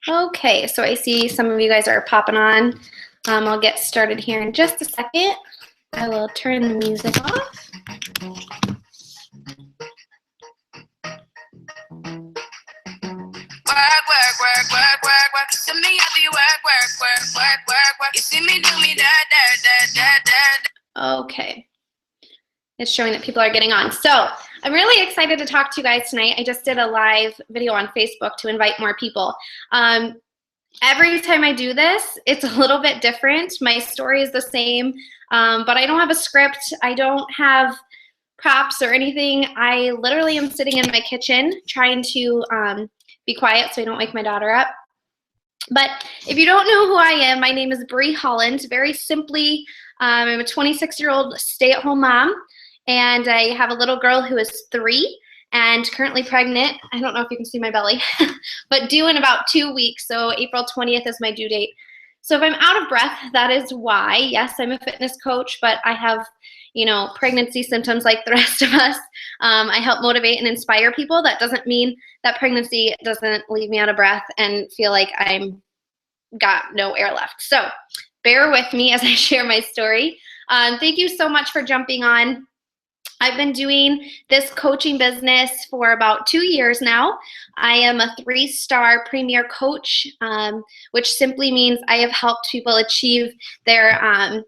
Okay, so I see some of you guys are popping on. I'll get started here in just a second. I will turn the music off. Work. To me, I be work. You see me do me da. Okay. It's showing that people are getting on. So I'm really excited to talk to you guys tonight. I just did a live video on Facebook to invite more people. Every time I do this, it's a little bit different. My story is the same, but I don't have a script. I don't have props or anything. I literally am sitting in my kitchen trying to be quiet so I don't wake my daughter up. But if you don't know who I am, my name is Bree Holland. Very simply, I'm a 26-year-old stay-at-home mom, and I have a little girl who is 3 and currently pregnant. I don't know if you can see my belly, but due in about 2 weeks. So April 20th is my due date. So if I'm out of breath, that is why. Yes, I'm a fitness coach, but I have, pregnancy symptoms like the rest of us. I help motivate and inspire people. That doesn't mean that pregnancy doesn't leave me out of breath and feel like I'm got no air left. So bear with me as I share my story. Thank you so much for jumping on. I've been doing this coaching business for about 2 years now. I am a 3-star premier coach, which simply means I have helped people achieve their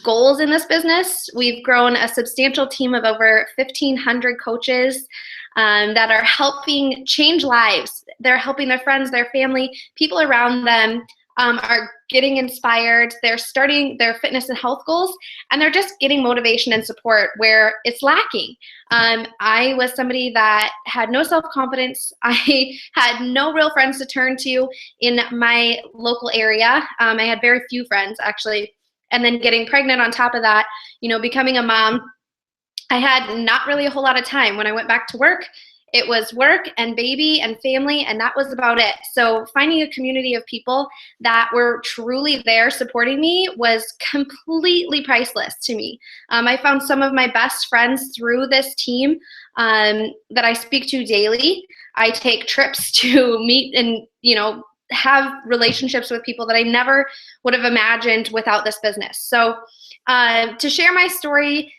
goals in this business. We've grown a substantial team of over 1,500 coaches that are helping change lives. They're helping their friends, their family, people around them are getting inspired. They're starting their fitness and health goals, and they're just getting motivation and support where it's lacking. I was somebody that had no self-confidence. I had no real friends to turn to in my local area. I had very few friends, actually. And then getting pregnant on top of that, becoming a mom, I had not really a whole lot of time. When I went back to work, it was work and baby and family, and that was about it. So finding a community of people that were truly there supporting me was completely priceless to me. I found some of my best friends through this team that I speak to daily. I take trips to meet and, have relationships with people that I never would have imagined without this business. So to share my story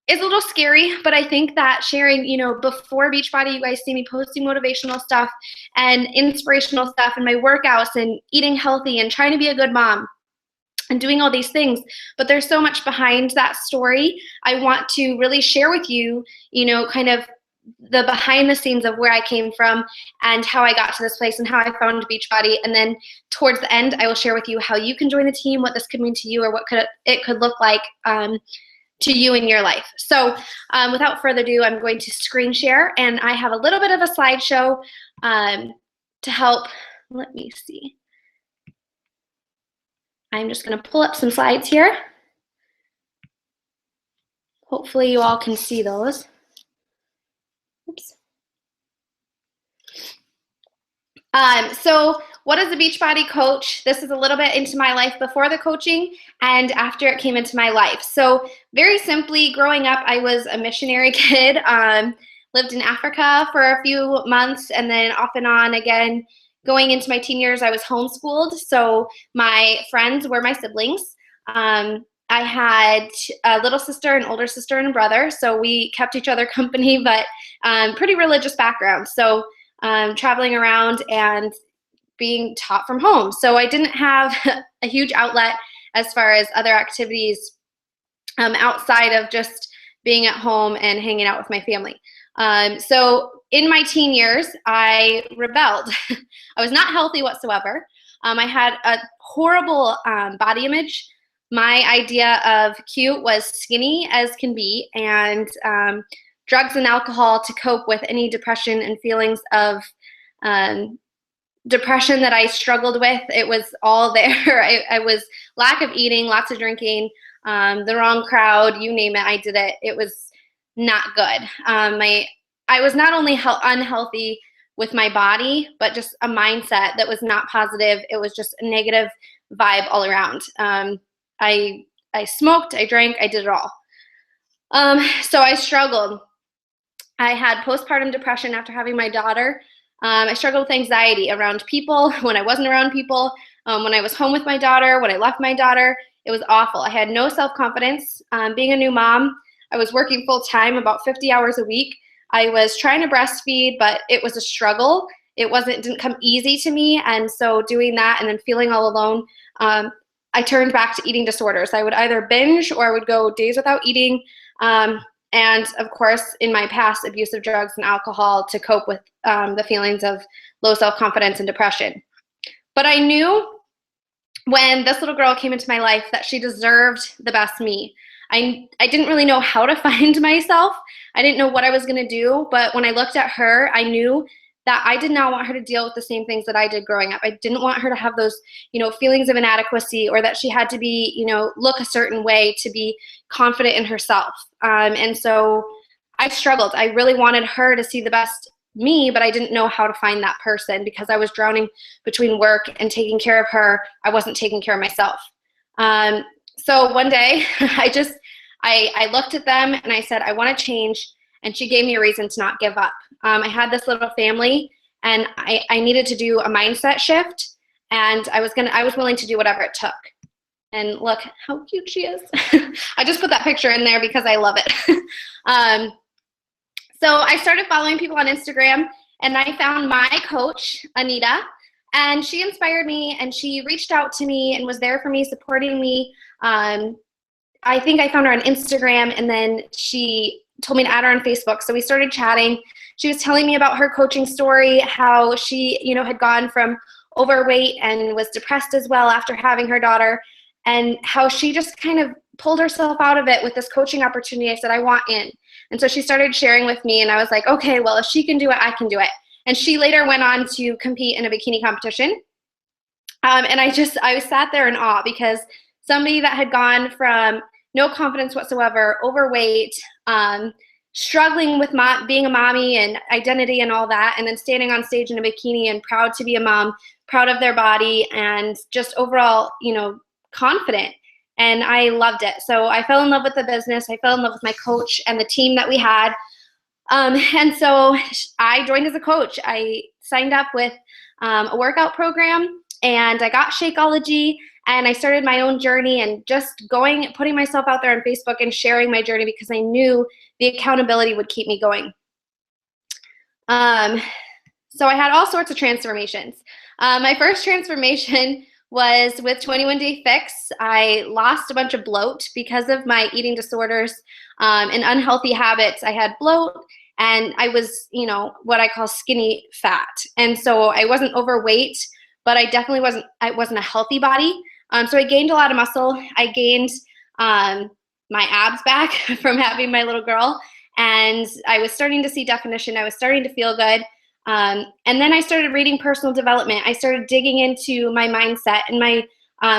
is a little scary, but I think that sharing, before Beachbody, you guys see me posting motivational stuff and inspirational stuff and my workouts and eating healthy and trying to be a good mom and doing all these things. But there's so much behind that story. I want to really share with you, kind of the behind the scenes of where I came from and how I got to this place and how I found Beachbody. And then towards the end, I will share with you how you can join the team, what this could mean to you, or what it could look like to you in your life. So without further ado, I'm going to screen share, and I have a little bit of a slideshow to help. Let me see. I'm just going to pull up some slides here. Hopefully you all can see those. Oops. So what is a Beachbody coach? This is a little bit into my life before the coaching and after it came into my life. So very simply, growing up, I was a missionary kid, lived in Africa for a few months, and then off and on again, going into my teen years, I was homeschooled. So my friends were my siblings. I had a little sister, an older sister, and a brother. So we kept each other company, but pretty religious background. So traveling around and being taught from home. So I didn't have a huge outlet as far as other activities outside of just being at home and hanging out with my family. So in my teen years, I rebelled. I was not healthy whatsoever. I had a horrible body image. My idea of cute was skinny as can be, and drugs and alcohol to cope with any depression and feelings of depression that I struggled with. It was all there. I was lack of eating, lots of drinking, the wrong crowd, you name it, I did it. It was not good. I was not only unhealthy with my body, but just a mindset that was not positive. It was just a negative vibe all around. I smoked, I drank, I did it all. So I struggled. I had postpartum depression after having my daughter. I struggled with anxiety around people, when I wasn't around people, when I was home with my daughter, when I left my daughter. It was awful. I had no self-confidence. Being a new mom, I was working full-time, about 50 hours a week. I was trying to breastfeed, but it was a struggle. It didn't come easy to me, and so doing that and then feeling all alone, I turned back to eating disorders. I would either binge or I would go days without eating, and of course, in my past, abuse of drugs and alcohol to cope with the feelings of low self-confidence and depression. But I knew when this little girl came into my life that she deserved the best me. I didn't really know how to find myself. I didn't know what I was going to do, but when I looked at her, I knew that I did not want her to deal with the same things that I did growing up. I didn't want her to have those, feelings of inadequacy, or that she had to be, look a certain way to be confident in herself. And so I struggled. I really wanted her to see the best me, but I didn't know how to find that person because I was drowning between work and taking care of her. I wasn't taking care of myself. So one day I looked at them and I said, I want to change. And she gave me a reason to not give up. I had this little family and I needed to do a mindset shift, and I was willing to do whatever it took. And look how cute she is. I just put that picture in there because I love it. So I started following people on Instagram, and I found my coach, Anita, and she inspired me, and she reached out to me and was there for me, supporting me. I think I found her on Instagram, and then she told me to add her on Facebook. So we started chatting. She was telling me about her coaching story, how she, had gone from overweight and was depressed as well after having her daughter, and how she just kind of pulled herself out of it with this coaching opportunity. I said, I want in. And so she started sharing with me, and I was like, okay, well, if she can do it, I can do it. And she later went on to compete in a bikini competition. And I sat there in awe, because somebody that had gone from no confidence whatsoever, overweight, struggling with being a mommy and identity and all that, and then standing on stage in a bikini and proud to be a mom, proud of their body, and just overall, confident. And I loved it. So I fell in love with the business. I fell in love with my coach and the team that we had. And so I joined as a coach. I signed up with a workout program, and I got Shakeology, and I started my own journey, and just putting myself out there on Facebook and sharing my journey, because I knew the accountability would keep me going. So I had all sorts of transformations. My first transformation was with 21 Day Fix. I lost a bunch of bloat because of my eating disorders and unhealthy habits. I had bloat, and I was, what I call skinny fat. And so I wasn't overweight, but I definitely wasn't a healthy body. So I gained a lot of muscle. I gained my abs back from having my little girl, and I was starting to see definition. I was starting to feel good. And then I started reading personal development. I started digging into my mindset and my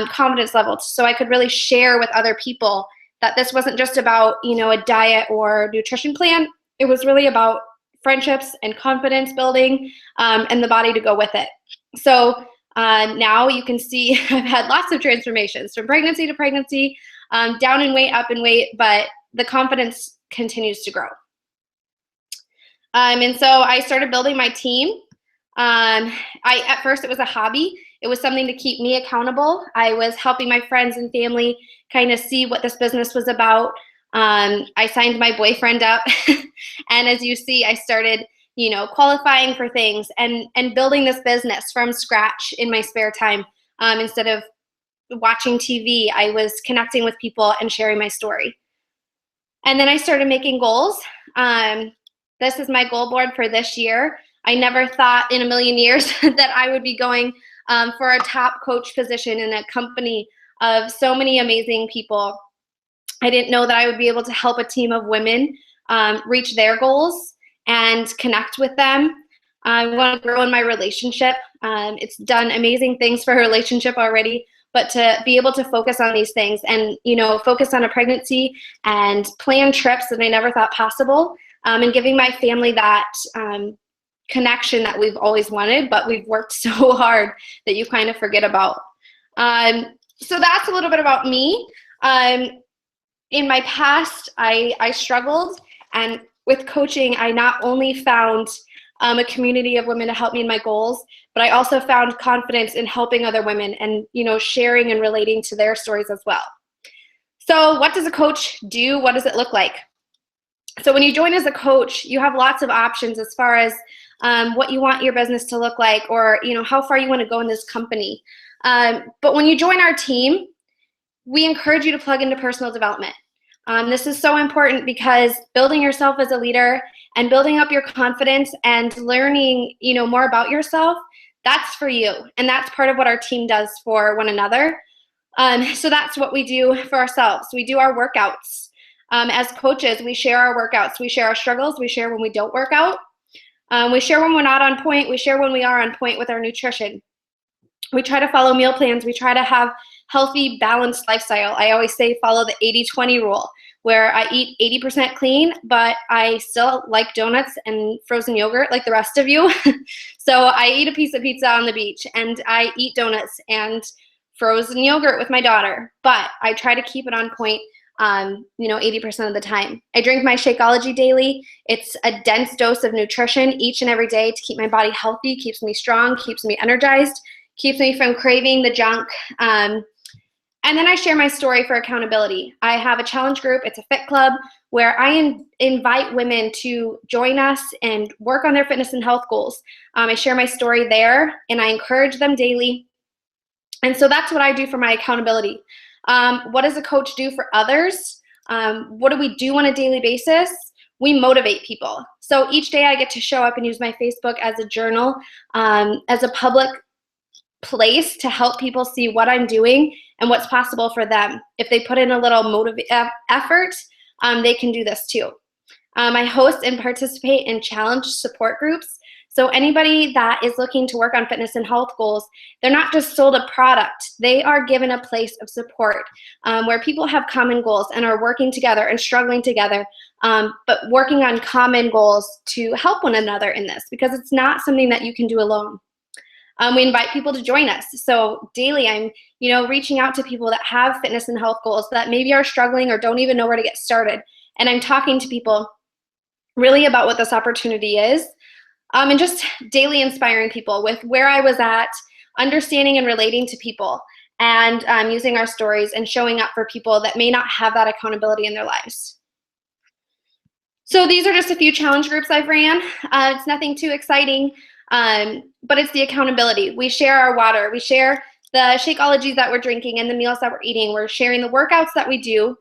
confidence levels, so I could really share with other people that this wasn't just about, a diet or nutrition plan. It was really about friendships and confidence building, and the body to go with it. So now you can see I've had lots of transformations from pregnancy to pregnancy, down in weight, up in weight, but the confidence continues to grow. And so I started building my team. At first it was a hobby. It was something to keep me accountable. I was helping my friends and family kind of see what this business was about. I signed my boyfriend up, and as you see, I started, qualifying for things and building this business from scratch in my spare time. Instead of watching TV, I was connecting with people and sharing my story. And then I started making goals. This is my goal board for this year. I never thought in a million years that I would be going for a top coach position in a company of so many amazing people. I didn't know that I would be able to help a team of women reach their goals and connect with them. I want to grow in my relationship. It's done amazing things for her relationship already, but to be able to focus on these things and, focus on a pregnancy and plan trips that I never thought possible, and giving my family that connection that we've always wanted, but we've worked so hard that you kind of forget about. So that's a little bit about me. In my past, I struggled, and with coaching, I not only found a community of women to help me in my goals, but I also found confidence in helping other women and, sharing and relating to their stories as well. So what does a coach do? What does it look like? So when you join as a coach, you have lots of options as far as what you want your business to look like, or how far you want to go in this company. But when you join our team, we encourage you to plug into personal development. This is so important because building yourself as a leader and building up your confidence and learning, more about yourself, that's for you. And that's part of what our team does for one another. So that's what we do for ourselves. We do our workouts. As coaches, we share our workouts. We share our struggles. We share when we don't work out. We share when we're not on point. We share when we are on point with our nutrition. We try to follow meal plans. We try to have healthy, balanced lifestyle. I always say follow the 80-20 rule, where I eat 80% clean, but I still like donuts and frozen yogurt like the rest of you. So I eat a piece of pizza on the beach, and I eat donuts and frozen yogurt with my daughter, but I try to keep it on point 80% of the time. I drink my Shakeology daily. It's a dense dose of nutrition each and every day to keep my body healthy, keeps me strong, keeps me energized, keeps me from craving the junk. And then I share my story for accountability. I have a challenge group. It's a fit club where I invite women to join us and work on their fitness and health goals. I share my story there, and I encourage them daily. And so that's what I do for my accountability. What does a coach do for others? What do we do on a daily basis? We motivate people. So each day I get to show up and use my Facebook as a journal, as a public place to help people see what I'm doing and what's possible for them. If they put in a little effort, they can do this too. I host and participate in challenge support groups. So anybody that is looking to work on fitness and health goals, they're not just sold a product. They are given a place of support where people have common goals and are working together and struggling together, but working on common goals to help one another in this, because it's not something that you can do alone. We invite people to join us. So daily I'm, reaching out to people that have fitness and health goals that maybe are struggling or don't even know where to get started. And I'm talking to people really about what this opportunity is. And just daily inspiring people with where I was at, understanding and relating to people, and using our stories and showing up for people that may not have that accountability in their lives. So these are just a few challenge groups I've ran. It's nothing too exciting, but it's the accountability. We share our water. We share the Shakeologies that we're drinking and the meals that we're eating. We're sharing the workouts that we do.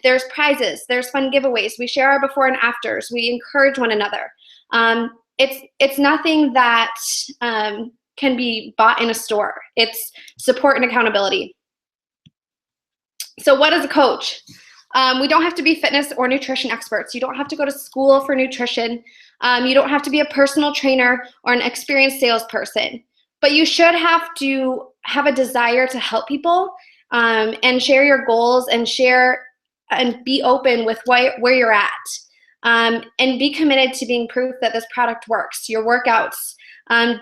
There's prizes. There's fun giveaways. We share our before and afters. We encourage one another. It's nothing that can be bought in a store. It's support and accountability. So what is a coach? We don't have to be fitness or nutrition experts. You don't have to go to school for nutrition. You don't have to be a personal trainer or an experienced salesperson. But you should have to have a desire to help people and share your goals and share and be open with where you're at. And be committed to being proof that this product works. Your workouts,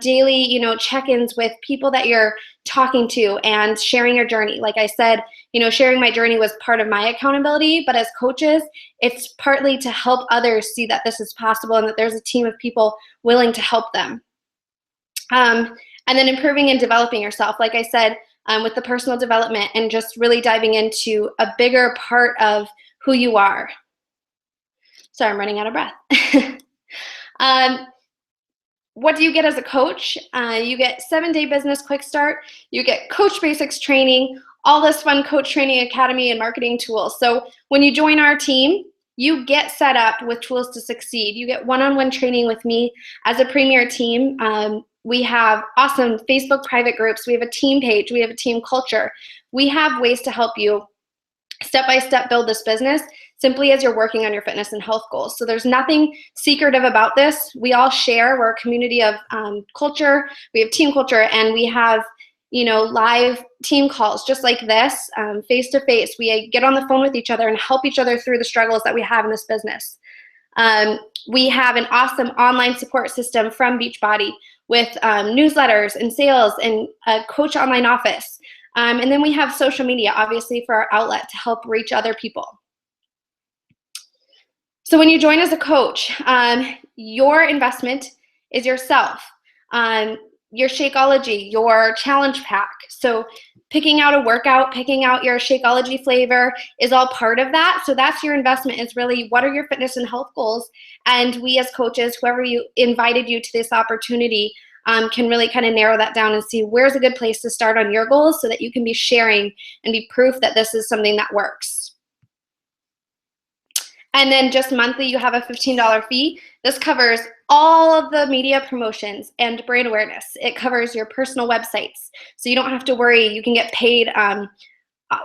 daily, check-ins with people that you're talking to and sharing your journey. Like I said, sharing my journey was part of my accountability, but as coaches, it's partly to help others see that this is possible and that there's a team of people willing to help them. And then improving and developing yourself. Like I said, with the personal development and just really diving into a bigger part of who you are. Sorry, I'm running out of breath. What do you get as a coach? You get 7-day business quick start. You get coach basics training, all this fun coach training academy and marketing tools. So when you join our team, you get set up with tools to succeed. You get one-on-one training with me as a premier team. We have awesome Facebook private groups. We have a team page. We have a team culture. We have ways to help you step-by-step build this business simply as you're working on your fitness and health goals. So there's nothing secretive about this. We all share. We're a community of culture. We have team culture, and we have live team calls just like this, face-to-face. We get on the phone with each other and help each other through the struggles that we have in this business. We have an awesome online support system from Beachbody with newsletters and sales and a coach online office. And then we have social media, obviously, for our outlet to help reach other people. So when you join as a coach, your investment is yourself, your Shakeology, your challenge pack. So picking out a workout, picking out your Shakeology flavor is all part of that. So that's your investment, is really what are your fitness and health goals? And we as coaches, whoever you invited you to this opportunity, can really kind of narrow that down and see where's a good place to start on your goals so that you can be sharing and be proof that this is something that works. And then just monthly, you have a $15 fee. This covers all of the media promotions and brand awareness. It covers your personal websites. So you don't have to worry. You can get paid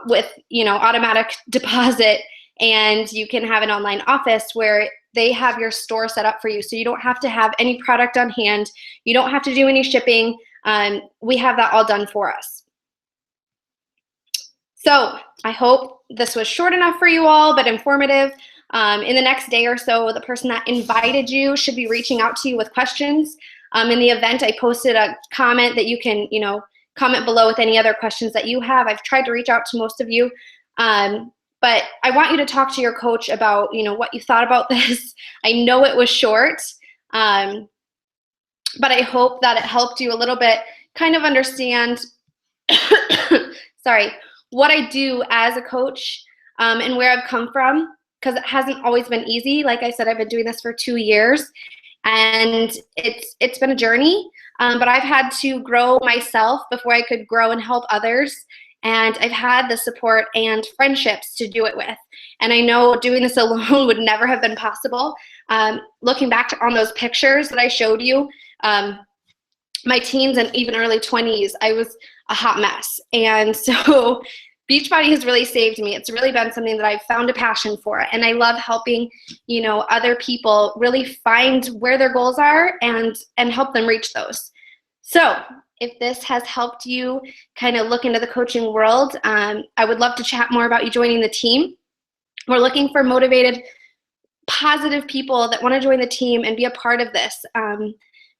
with, automatic deposit, and you can have an online office where they have your store set up for you. So you don't have to have any product on hand. You don't have to do any shipping. We have that all done for us. So I hope this was short enough for you all, but informative. In the next day or so, the person that invited you should be reaching out to you with questions. In the event, I posted a comment that you can, comment below with any other questions that you have. I've tried to reach out to most of you. But I want you to talk to your coach about, what you thought about this. I know it was short, but I hope that it helped you a little bit kind of understand, sorry, what I do as a coach and where I've come from, because it hasn't always been easy. Like I said, I've been doing this for 2 years, and it's been a journey, but I've had to grow myself before I could grow and help others. And I've had the support and friendships to do it with. And I know doing this alone would never have been possible. Looking back on those pictures that I showed you, my teens and even early 20s, I was a hot mess. And so Beachbody has really saved me. It's really been something that I've found a passion for. And I love helping, other people really find where their goals are and help them reach those. So if this has helped you kind of look into the coaching world, I would love to chat more about you joining the team. We're looking for motivated, positive people that want to join the team and be a part of this,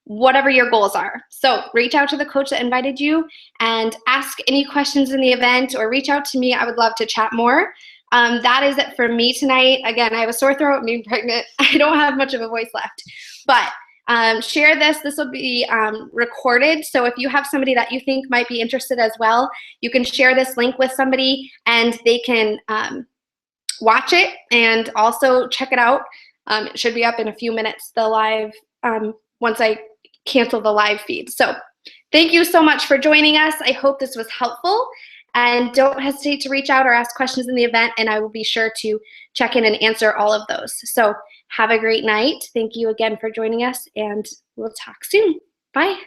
whatever your goals are. So reach out to the coach that invited you and ask any questions in the event, or reach out to me. I would love to chat more. That is it for me tonight. Again, I have a sore throat, being pregnant. I don't have much of a voice left, but share this. This will be recorded. So if you have somebody that you think might be interested as well, you can share this link with somebody and they can watch it and also check it out. It should be up in a few minutes, the live, once I cancel the live feed. So thank you so much for joining us. I hope this was helpful, and don't hesitate to reach out or ask questions in the event, and I will be sure to check in and answer all of those. So have a great night. Thank you again for joining us, and we'll talk soon. Bye.